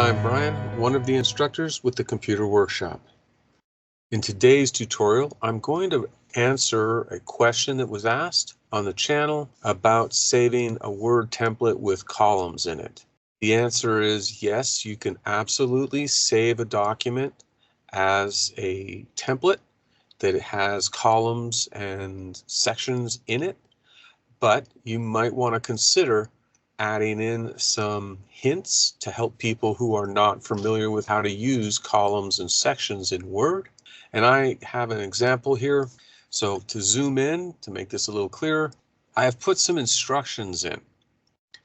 I'm Brian, one of the instructors with the Computer Workshop. In today's tutorial, I'm going to answer a question that was asked on the channel about saving a Word template with columns in it. The answer is yes, you can absolutely save a document as a template that it has columns and sections in it, but you might want to consider adding in some hints to help people who are not familiar with how to use columns and sections in Word. And I have an example here. So to zoom in, to make this a little clearer, I have put some instructions in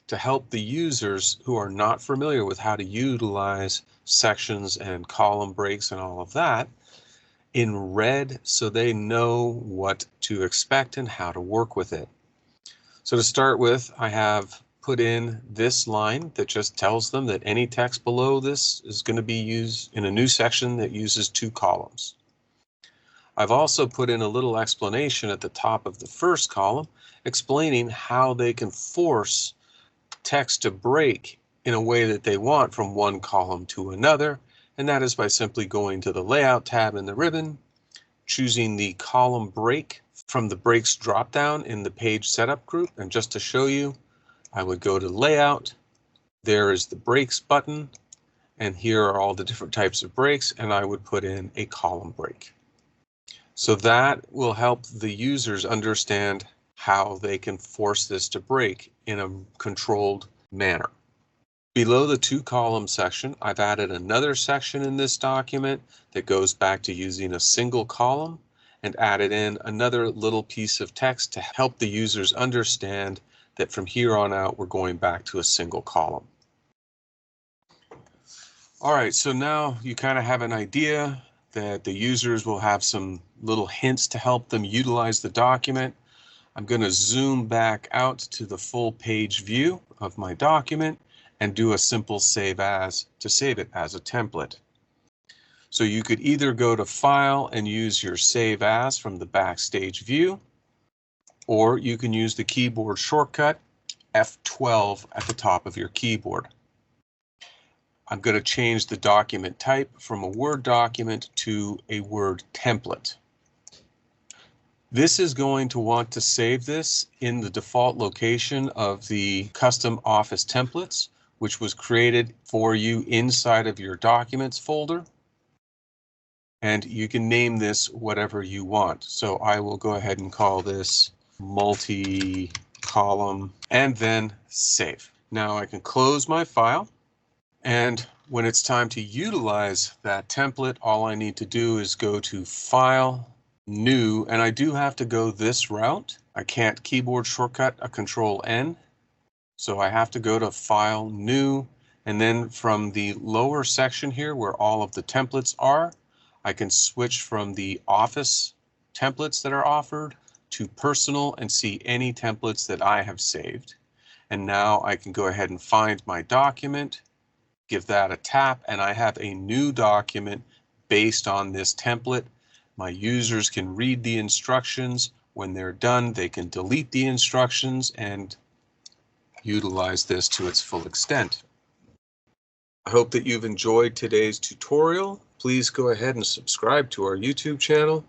to help the users who are not familiar with how to utilize sections and column breaks and all of that in red, so they know what to expect and how to work with it. So to start with, I have put in this line that just tells them that any text below this is going to be used in a new section that uses 2 columns. I've also put in a little explanation at the top of the first column explaining how they can force text to break in a way that they want from one column to another, and that is by simply going to the Layout tab in the ribbon, choosing the column break from the breaks dropdown in the page setup group. And just to show you, I would go to Layout, there is the breaks button, and here are all the different types of breaks, and I would put in a column break. So that will help the users understand how they can force this to break in a controlled manner. Below the 2 column section, I've added another section in this document that goes back to using a single column and added in another little piece of text to help the users understand that from here on out, we're going back to a single column. All right, so now you kind of have an idea that the users will have some little hints to help them utilize the document. I'm going to zoom back out to the full page view of my document and do a simple save as to save it as a template. So you could either go to File and use your Save As from the Backstage view, or you can use the keyboard shortcut F12 at the top of your keyboard. I'm going to change the document type from a Word document to a Word template. This is going to want to save this in the default location of the custom Office templates, which was created for you inside of your Documents folder. And you can name this whatever you want. So I will go ahead and call this multi-column and then save. Now I can close my file, and when it's time to utilize that template, all I need to do is go to File, New, and I do have to go this route. I can't keyboard shortcut a Control-N, so I have to go to File, New, and then from the lower section here where all of the templates are, I can switch from the Office templates that are offered to Personal and see any templates that I have saved. And now I can go ahead and find my document, give that a tap, and I have a new document based on this template. My users can read the instructions. When they're done, they can delete the instructions and utilize this to its full extent. I hope that you've enjoyed today's tutorial. Please go ahead and subscribe to our YouTube channel.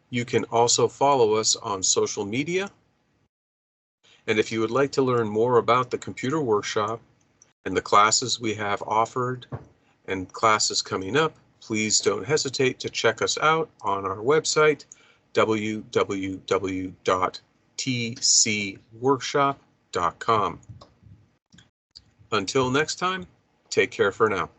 You can also follow us on social media. And if you would like to learn more about the Computer Workshop and the classes we have offered and classes coming up, please don't hesitate to check us out on our website, www.tcworkshop.com. Until next time, take care for now.